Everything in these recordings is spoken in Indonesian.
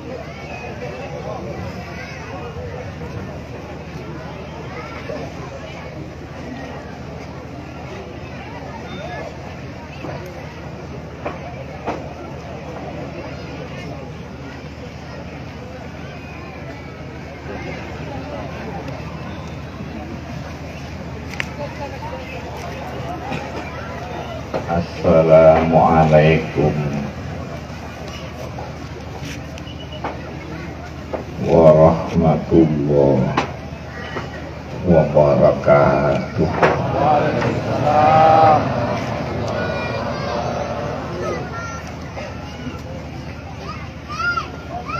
Assalamualaikum warahmatullahi wabarakatuh.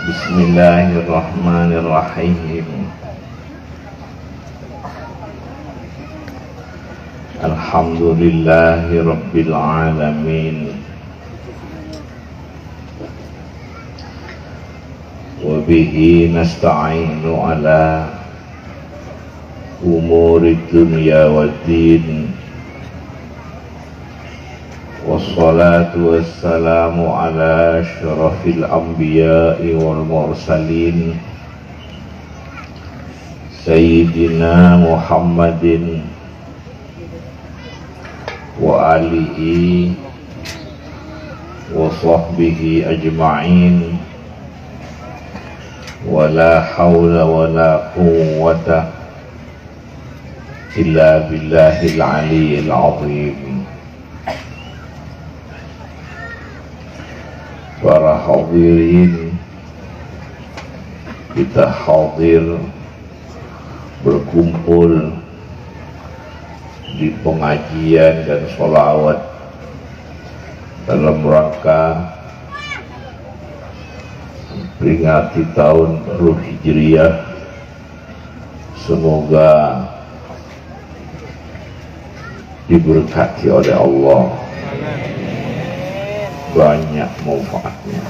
Bismillahirrahmanirrahim. Alhamdulillahi rabbil alamin. Wa bihi nasta'inu ala umuri dunya waddin. Wassalatu wassalamu ala asyrafil anbiya'i wal mursalin Sayyidina Muhammadin wa alihi wa sahbihi ajma'in. Wa la hawla wa la quwwata illa billahil aliyyil azim. Para hadirin, kita hadir berkumpul di pengajian dan sholawat dalam rangka peringati tahun baru Hijriah. Semoga diberkati oleh Allah, banyak manfaatnya.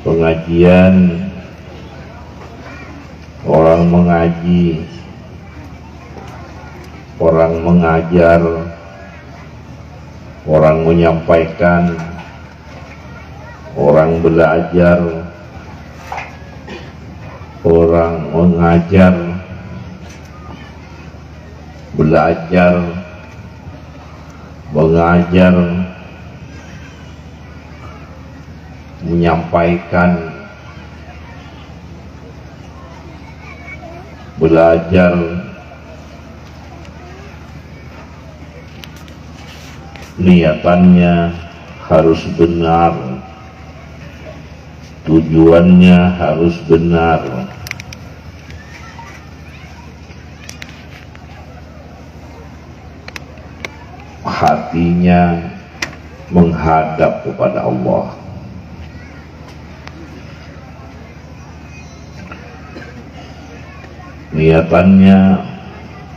Pengajian, orang mengaji, orang mengajar, orang menyampaikan, orang belajar, orang mengajar, belajar, mengajar, menyampaikan, belajar, niatannya harus benar, tujuannya harus benar. Hatinya menghadap kepada Allah. Niatannya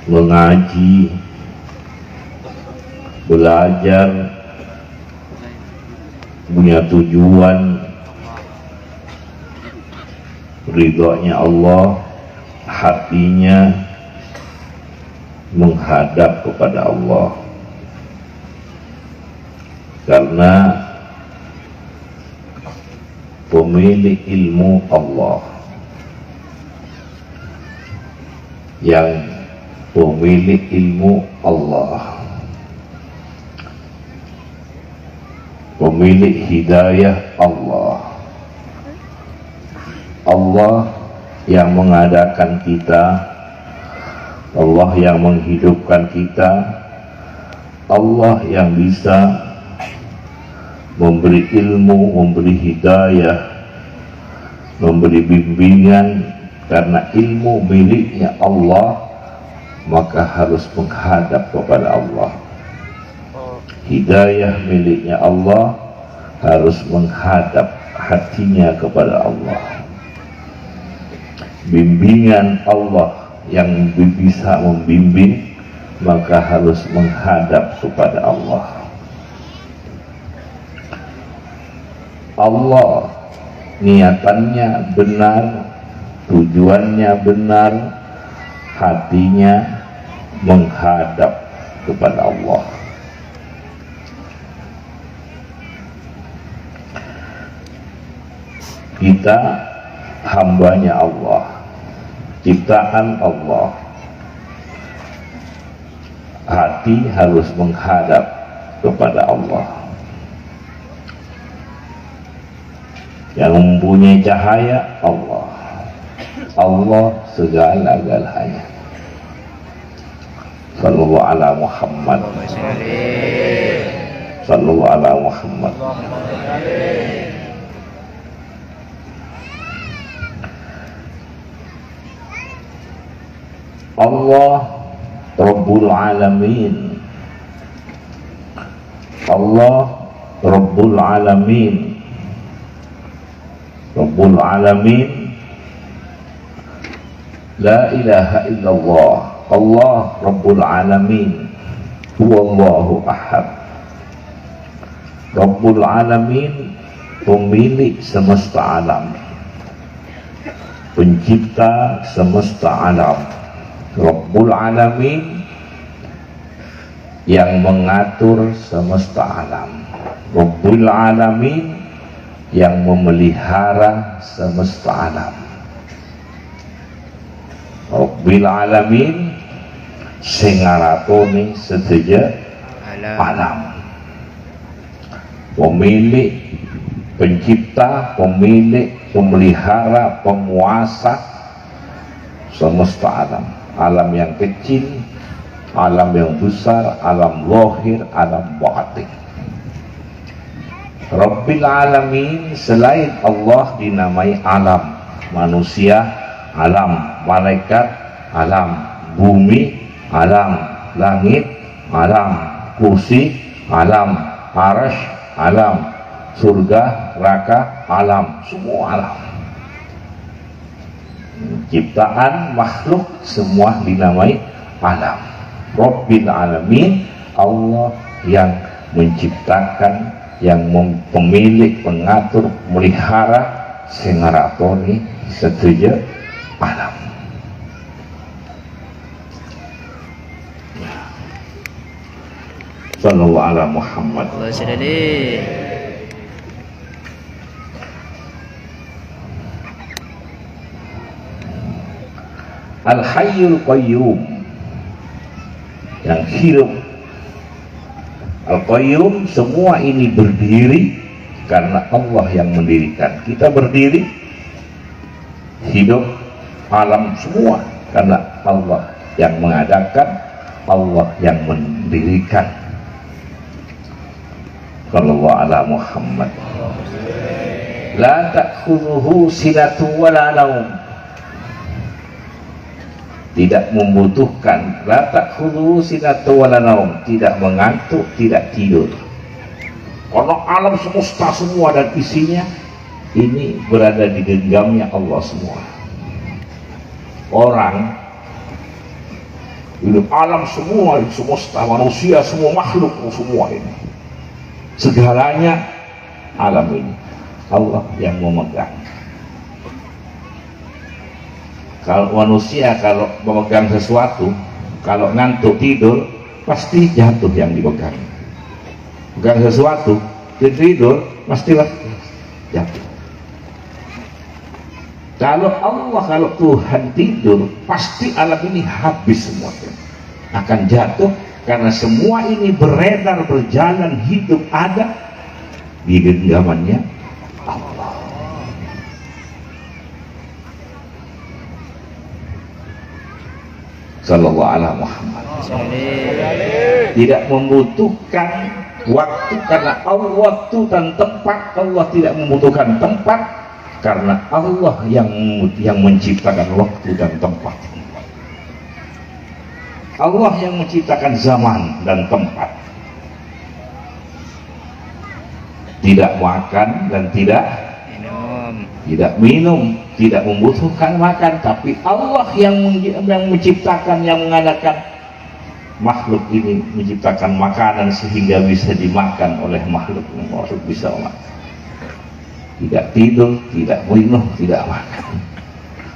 mengaji, belajar, punya tujuan ridhonya Allah, hatinya menghadap kepada Allah. Karena pemilik ilmu Allah, yang pemilik ilmu Allah, pemilik hidayah Allah, Allah yang mengadakan kita, Allah yang menghidupkan kita, Allah yang bisa memberi ilmu, memberi hidayah, memberi bimbingan. Karena ilmu miliknya Allah, maka harus menghadap kepada Allah. Hidayah miliknya Allah, harus menghadap hatinya kepada Allah. Bimbingan Allah yang bisa membimbing, maka harus menghadap kepada Allah. Allah niatannya benar, tujuannya benar, hatinya menghadap kepada Allah. Kita hambanya Allah, ciptaan Allah. Hati harus menghadap kepada Allah. Yang mempunyai cahaya Allah. Allah segala-galanya. Sallallahu ala Muhammad. Sallallahu ala Muhammad. Allah Rabbul Alamin. Allah Rabbul Alamin. Rabbul Alamin, la ilaha illallah. Allah Rabbul Alamin, huwallahu ahad. Rabbul Alamin, pemilik semesta alam, pencipta semesta alam. Rabbul Alamin, yang mengatur semesta alam. Rabbul Alamin, yang memelihara semesta alam. Rabbil Alamin, sing ngaratoni sedaya alam. Pemilik, pencipta, pemilik, pemelihara, penguasa semesta alam. Alam yang kecil, alam yang besar, alam lahir, alam batin. Rabbil Alamin, selain Allah dinamai alam. Manusia alam, malaikat alam, bumi alam, langit alam, kursi alam, arasy alam, surga, neraka alam, semua alam. Ciptaan makhluk semua dinamai alam. Rabbil Alamin, Allah yang menciptakan, yang pemilik, pengatur, melihara, sengaratoni sedaya alam. Sallallahu ala Muhammad. Al-Hayyul Qayyum, yang hidup. Al-Qayyum, semua ini berdiri karena Allah yang mendirikan. Kita berdiri, hidup, alam semua karena Allah yang mengadakan, Allah yang mendirikan. Sallallahu ala Muhammad. La ta'khudhuhu sinatun wa la naum. Tidak membutuhkan, la ta'khudhuhu sinatun wa la naum, tidak mengantuk, tidak tidur. Kalau alam semesta semua dan isinya ini berada di genggamnya Allah semua. Orang hidup, alam semua, semesta, manusia, semua makhluk semua ini, segalanya alam ini Allah yang memegang. Kalau manusia kalau memegang sesuatu, kalau ngantuk tidur, pasti jatuh yang dipegang. Pegang sesuatu, tidur, pastilah jatuh. Kalau Allah, kalau Tuhan tidur, pasti alam ini habis semua, akan jatuh, karena semua ini beredar, berjalan, hidup, ada di genggamannya Allah. Sallallahu ala Muhammad. Tidak membutuhkan waktu, karena Allah waktu dan tempat. Allah tidak membutuhkan tempat, karena Allah yang menciptakan waktu dan tempat. Allah yang menciptakan zaman dan tempat. Tidak makan dan tidak minum, tidak membutuhkan makan, tapi Allah yang menciptakan, yang mengadakan makhluk ini, menciptakan makanan sehingga bisa dimakan oleh makhluk bisa makan. Tidak tidur, tidak minum, tidak makan.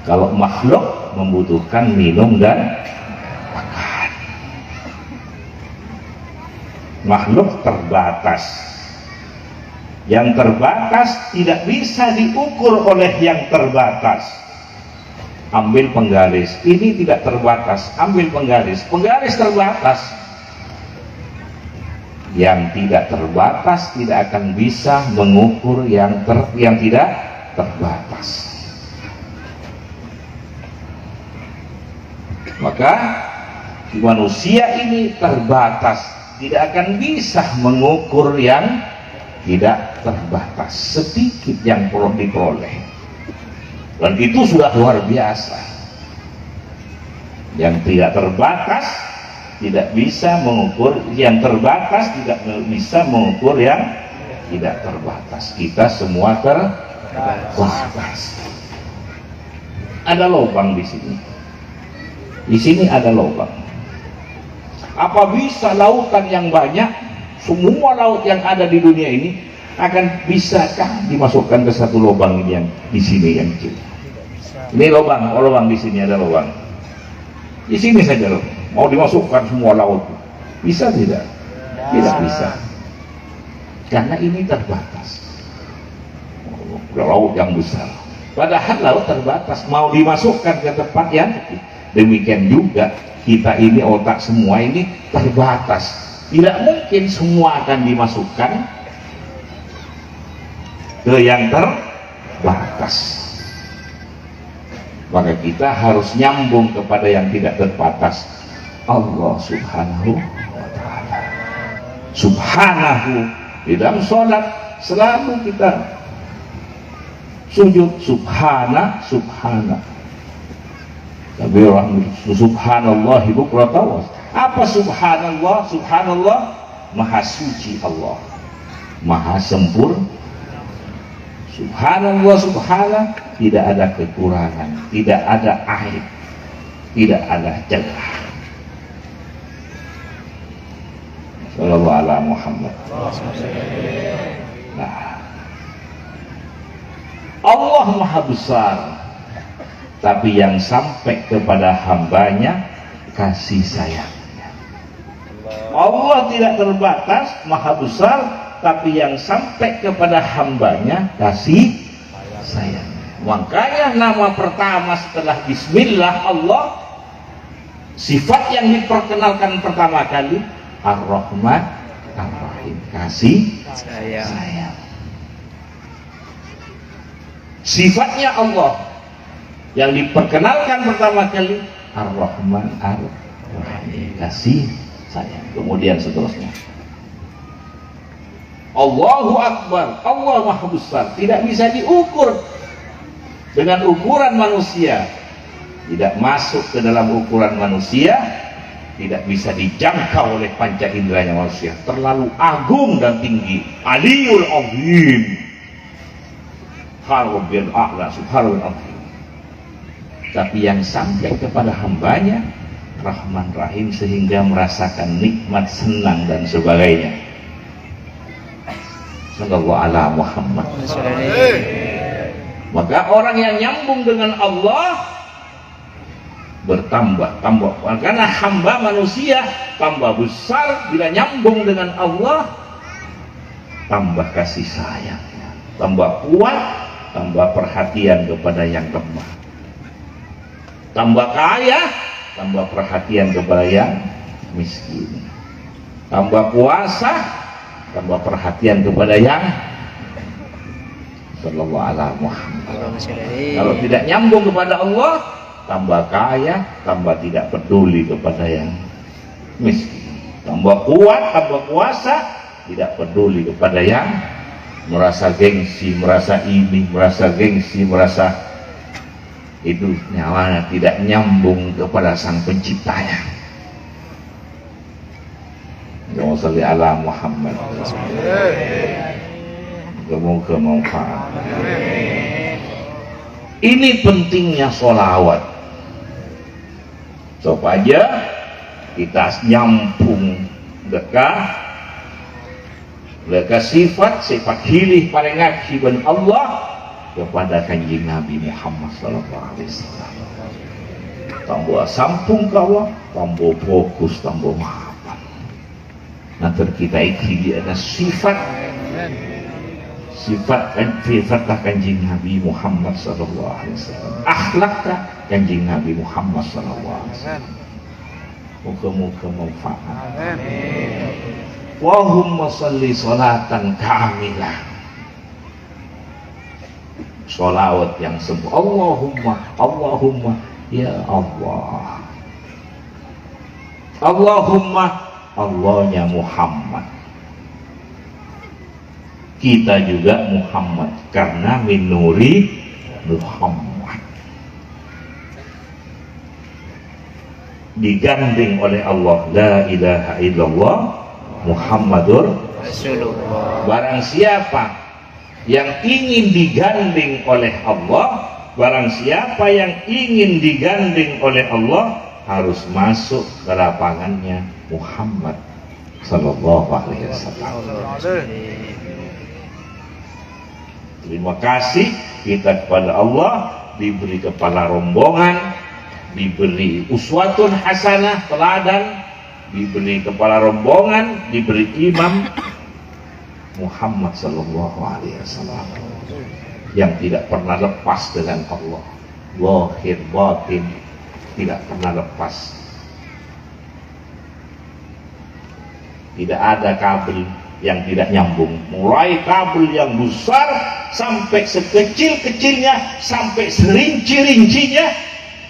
Kalau makhluk membutuhkan minum dan makan. Makhluk terbatas, Yang terbatas tidak bisa diukur oleh yang terbatas. Ambil penggaris, ini tidak terbatas, ambil penggaris, penggaris terbatas. Yang tidak terbatas tidak akan bisa mengukur yang tidak terbatas. Maka manusia ini terbatas, tidak akan bisa mengukur yang tidak terbatas. Sedikit yang perlu diperoleh, dan itu sudah luar biasa. Yang tidak terbatas tidak bisa mengukur yang terbatas, tidak bisa mengukur yang tidak terbatas. Kita semua terbatas. Ada lubang di sini. Di sini ada lubang. Apa bisa lautan yang banyak, semua laut yang ada di dunia ini akan bisakah dimasukkan ke satu lubang ini yang di sini yang kecil? Ini lubang di sini ada lubang. Di sini saja loh. Mau dimasukkan semua laut, bisa tidak? Tidak bisa. Karena ini terbatas. Laut yang besar. Padahal laut terbatas, mau dimasukkan ke tempat yang demikian juga kita ini, otak semua ini terbatas. Tidak mungkin semua akan dimasukkan ke yang terbatas. Maka kita harus nyambung kepada yang tidak terbatas, Allah Subhanahu wa ta'ala. Subhanahu. Di dalam sholat selalu kita sujud subhana. Tapi orang subhanallah bukratan. Apa subhanallah? Subhanallah maha suci Allah, maha sempurna. Subhanallah, subhanallah, tidak ada kekurangan, tidak ada aib, tidak ada celah. Sallallahu alaihi Muhammad. Nah, Allah maha besar, tapi yang sampai kepada hambanya kasih sayangnya. Allah tidak terbatas, maha besar, tapi yang sampai kepada hambanya kasih sayangnya. Makanya nama pertama setelah Bismillah Allah, sifat yang diperkenalkan pertama kali Ar-Rahman Ar-Rahim, kasih sayang. Sifatnya Allah yang diperkenalkan pertama kali Ar-Rahman Ar-Rahim, kasih sayang. Kemudian seterusnya Allahu Akbar, Allah maha besar, tidak bisa diukur dengan ukuran manusia, tidak masuk ke dalam ukuran manusia, tidak bisa dijangkau oleh panca inderanya manusia, terlalu agung dan tinggi. Aliyul Azim, Rabbil A'la, Subhanallah. Tapi yang sampai kepada hambanya Rahman Rahim, sehingga merasakan nikmat, senang dan sebagainya. Sallallahu ala Muhammad. Maka orang yang nyambung dengan Allah bertambah, karena hamba manusia tambah besar bila nyambung dengan Allah, tambah kasih sayangnya, tambah kuat, tambah perhatian kepada yang lemah, tambah kaya, tambah perhatian kepada yang miskin, tambah kuasa, tambah perhatian kepada yang sallallahu alaihi Muhammad. Kalau tidak nyambung kepada Allah, tambah kaya, tambah tidak peduli kepada yang miskin, tambah kuat, tambah kuasa, tidak peduli kepada yang merasa gengsi, merasa ini, merasa gengsi, merasa itu, nyawanya tidak nyambung kepada sang penciptanya. Allahumma sholli ala Muhammad. Semoga manfaat. Ini pentingnya sholawat, supaya kita nyambung dekat sifat hilih paling ngajiban Allah kepada kanjeng Nabi Muhammad sallallahu alaihi wasallam. Tambah sampung kawa, tambah fokus, tambah mahapan. Nanti kita ikhi ada sifat sifatlah kanjeng Nabi Muhammad sallallahu alaihi wasallam, akhlaklah kanjeng Nabi Muhammad sallallahu alaihi wasallam. Muga-muga manfaat. Amin. Wahumma sholli sholatan kamilah, sholawat yang sempurna. Allahumma ya Allah, Allahumma, Allahnya Muhammad, kita juga Muhammad karena minuri Muhammad, digandeng oleh Allah, la ilaha illallah Muhammadur Rasulullah. Barang siapa yang ingin digandeng oleh Allah, barang siapa yang ingin digandeng oleh Allah, harus masuk ke lapangannya Muhammad sallallahu alaihi wasallam. Terima kasih kita kepada Allah, diberi kepala rombongan, diberi uswatun hasanah, teladan, diberi kepala rombongan, diberi imam Muhammad sallallahu alaihi wasallam yang tidak pernah lepas dengan Allah, zahir batin tidak pernah lepas. Tidak ada kabel yang tidak nyambung, mulai kabel yang besar sampai sekecil-kecilnya, sampai serinci-rincinya,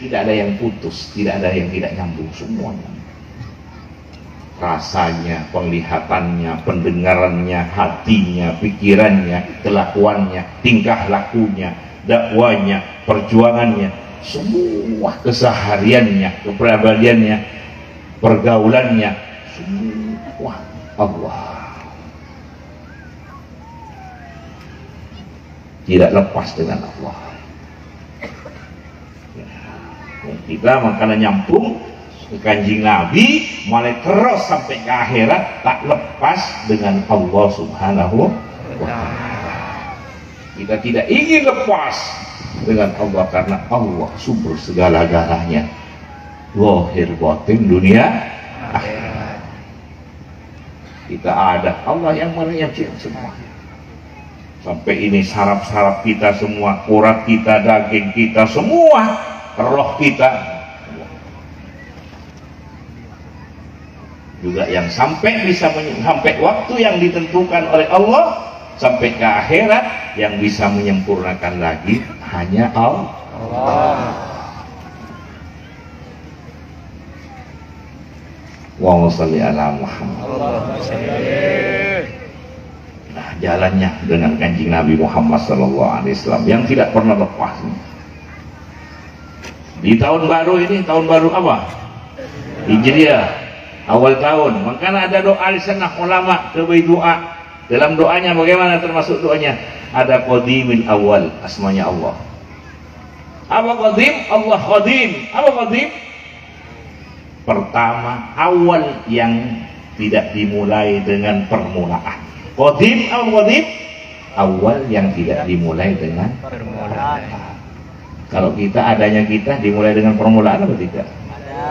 tidak ada yang putus, tidak ada yang tidak nyambung, semuanya. Rasanya, penglihatannya, pendengarannya, hatinya, pikirannya, kelakuannya, tingkah lakunya, dakwanya, perjuangannya, semua kesehariannya, kepribadiannya, pergaulannya, semua Allah. Tidak lepas dengan Allah. Kita makanya nyambung ke kanjeng Nabi, mulai terus sampai ke akhirat, tak lepas dengan Allah subhanahu wa ta'ala. Kita tidak ingin lepas dengan Allah karena Allah sumber segala-galanya, zahir batin dunia akhirat. Kita ada Allah yang melihat semua. Sampai ini saraf-saraf kita semua, urat kita, daging kita semua, roh kita juga yang sampai bisa sampai waktu yang ditentukan oleh Allah, sampai ke akhirat yang bisa menyempurnakan lagi hanya Allah. Wa sholli ala Muhammad. Nah, jalannya dengan kanjeng Nabi Muhammad sallallahu alaihi wasallam yang tidak pernah lepas. Di tahun baru ini, tahun baru apa? Hijriah, awal tahun. Makanya ada doa di sana ulama terbaik doa. Dalam doanya bagaimana termasuk doanya? Ada qadimil awal, asmanya Allah. Apa qadim? Allah qadim. Apa qadim? Pertama, awal yang tidak dimulai dengan permulaan. Qadim, apa qadim? Awal yang tidak dimulai dengan permulaan. Kalau kita adanya kita dimulai dengan permulaan atau tidak? Ada.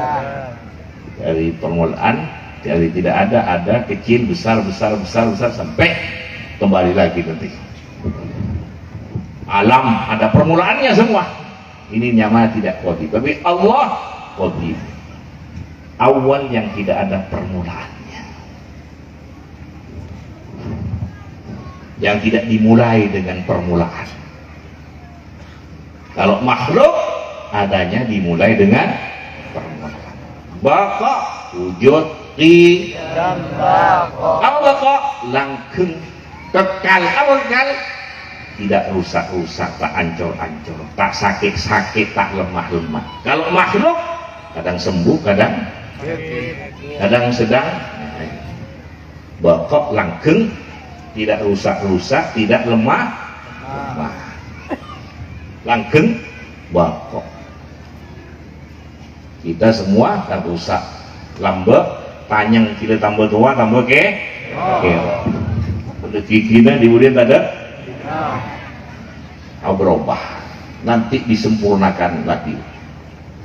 Dari permulaan, dari tidak ada, kecil, besar, sampai kembali lagi nanti. Alam ada permulaannya semua. Ini nyama tidak qadim. Tapi Allah qadim. Awal yang tidak ada permulaannya, yang tidak dimulai dengan permulaan. Kalau makhluk adanya dimulai dengan permulaan. Baqa wujud qiyam baqa. Apa baqa? Langgeng, kekal. Apa kekal? Tidak rusak-rusak, tak ancur-ancur, tak sakit-sakit, tak lemah-lemah. Kalau makhluk kadang sembuh, kadang sedang. Baqa langgeng, tidak rusak-rusak, tidak lemah. Langgeng, baqa. Kita semua kan rusak, lambek, panjang, kita tambah tua, tambah ke. Udah kita kemudian ada berubah, nanti disempurnakan lagi.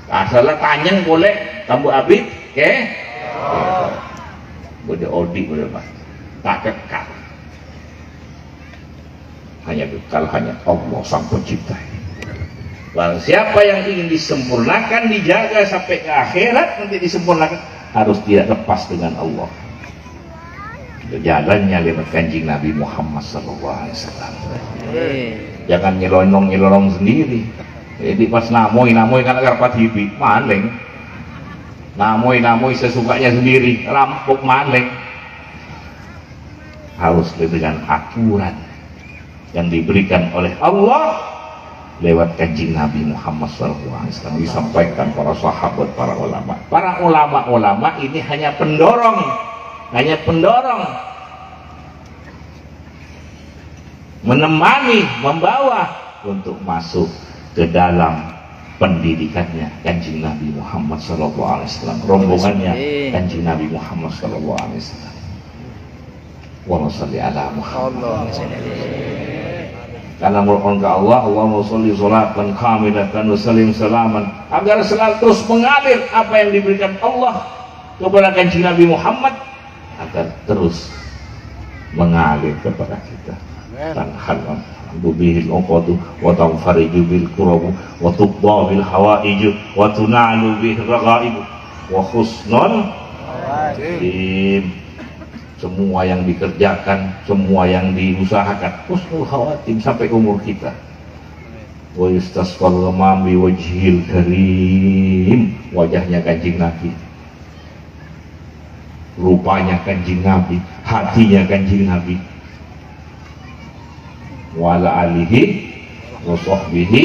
Asalnya panjang boleh tambah abid, boleh odi boleh mas, tak kekal. kalau hanya Allah sang pencipta. Barang siapa yang ingin disempurnakan, dijaga sampai ke akhirat nanti disempurnakan, harus tidak lepas dengan Allah. Jalannya lewat kanjeng Nabi Muhammad SAW. Jangan nyelonong sendiri. Jadi pas namoy kan agar patibi maling, namoy sesukanya sendiri, rampok maling. Harus dengan aturan yang diberikan oleh Allah lewat kanjeng Nabi Muhammad SAW, disampaikan para sahabat, para ulama. Para ulama ini hanya pendorong, menemani, membawa untuk masuk ke dalam pendidikannya kanjeng Nabi Muhammad SAW, rombongannya kanjeng Nabi Muhammad SAW. Wa sholli ala Muhammad. Karena mohon ke Allah, Allahumma sholli sholatan kamilatan wa sallim salaman, agar selalu terus mengalir apa yang diberikan Allah kepada kanjeng Nabi Muhammad, agar terus mengalir kepada kita. Tanhalam bihil uqadu wa tanfariju bil kurabu wa tuqda bil hawaiju wa tunalu bih ragaibu wa husnul khawatim. Semua yang dikerjakan, semua yang diusahakan husnul khawatim sampai umur kita. Wa yustasqal ghamam bi wajhil karim, wajahnya kanjeng Nabi, rupanya kanjeng Nabi, hatinya kanjeng Nabi, wa ala alihi wa sahbihi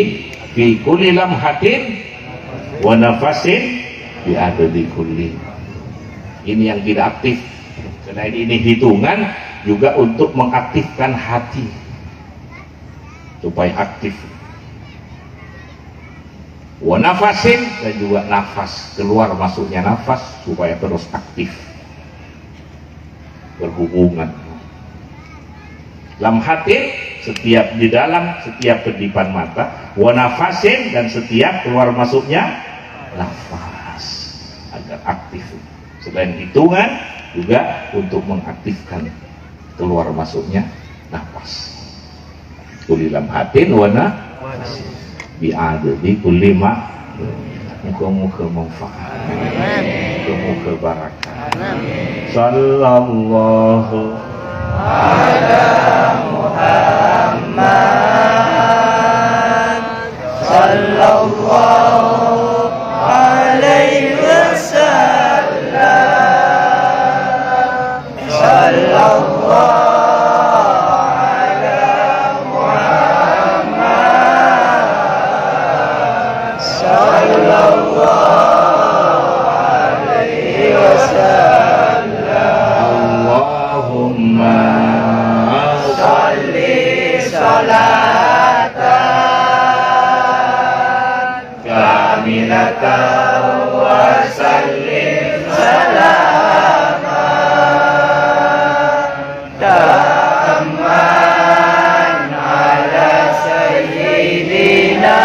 fi kulli lamhatin wa nafasin bi adadi kulli. Ini yang tidak aktif, karena ini hitungan juga untuk mengaktifkan hati supaya aktif. Wa nafasin, dan juga nafas, keluar masuknya nafas supaya terus aktif berhubungan. Lamhatin, setiap di dalam, setiap kedipan mata, wa nafasin, dan setiap keluar masuknya nafas, agar aktif. Selain hitungan juga untuk mengaktifkan keluar masuknya nafas. Kulli lamhatin wa nafasin bi'adadi kulli ma. Muka-muka manfaat, muka-muka barakah. Sallallahu ala Muhammad sallallahu alaihi wasallam, sallallahu ala Muhammad sallallahu alaihi wasallam. Allahumma sholli sholatan kamilatan wa sallim salaman tamman ala sayyidina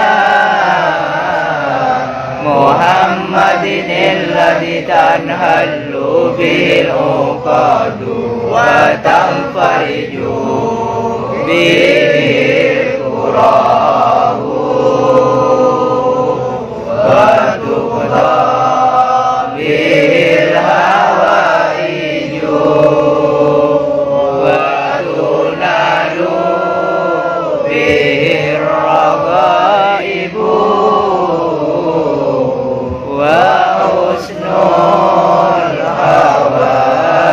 Muhammadin alladhi tanhallu bil uqadu wa tanfariju bil qurahu wa tuqda bil hawaiju wa tunalu bil ragaibu wa husnul khawatimi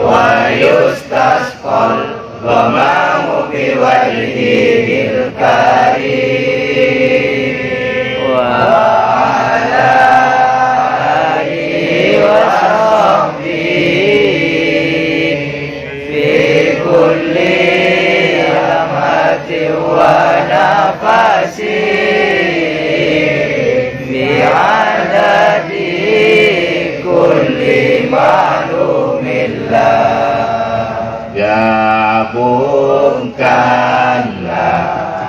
wa yustasqal ghamamu bi wajhil karim wa ala alihi wa sahbihi fi kulli lamatin wa nafasin bi'adadi kulli ma'lumillah. Gabungkanlah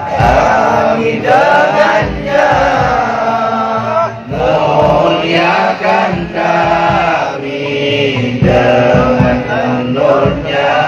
kami dengannya, muliakan kami dengan nurnya.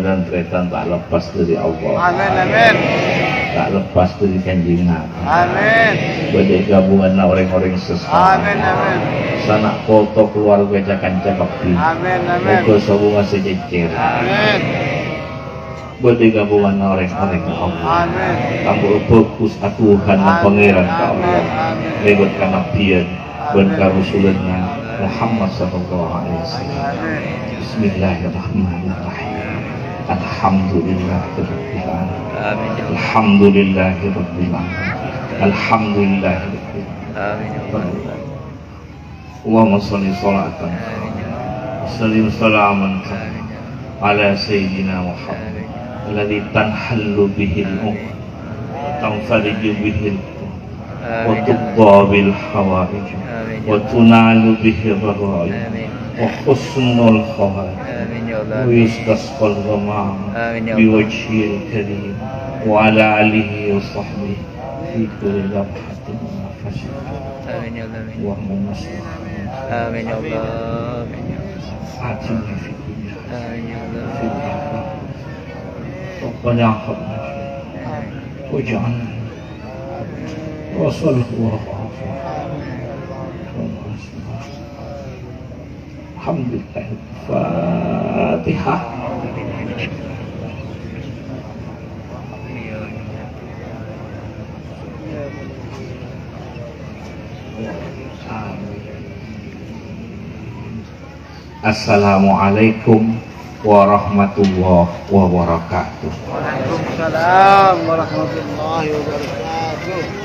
dan tretan tak lepas dari Allah. Amin, amin. Tak lepas dari Kanjeng Nabi. Amin. Badai gabungan orang-orang sesat. Amin, amin. Sanak foto keluarga cakap-cakap. Amin, amin. Muka sabungan sejejer. Amin. Badai gabungan orang-orang ke Allah. Amin. Tambah fokus atuhan dan pangeran ke Allah. Amin. Lewat kanapian berkah Rasulullah Muhammad sallallahu alaihi wasallam. Amin. Bismillahirrahmanirrahim. Alhamdulillahirabbil alamin. Amin. Alhamdulillahirabbil alamin. Alhamdulillahirabbil Amin. alamin. Allahumma shalli salatan wa sallim salaman ala sayyidina Muhammad alladhi tanhallu bihi al-uqd wa tanfariju bihi al-qulub wa tuqda bil hawaij wa tunalu bihi ar-raghaib wa husnul khawatim Amin ya Allah. ويستسقى الغمام آمين يا الله. بوجهه الكريم وعلى آله وصحبه في كل لمحة ونفس. Amin ya Allah. اللهم نصر Amin ya Allah. Amin ya Allah. آتنا في الدنيا Amin ya Allah. في الآخرة ربنا هب لنا واجعلنا وصلى الله الحمد لله. الفاتحة. Assalamualaikum warahmatullahi wabarakatuh. Waalaikumsalam warahmatullahi wabarakatuh.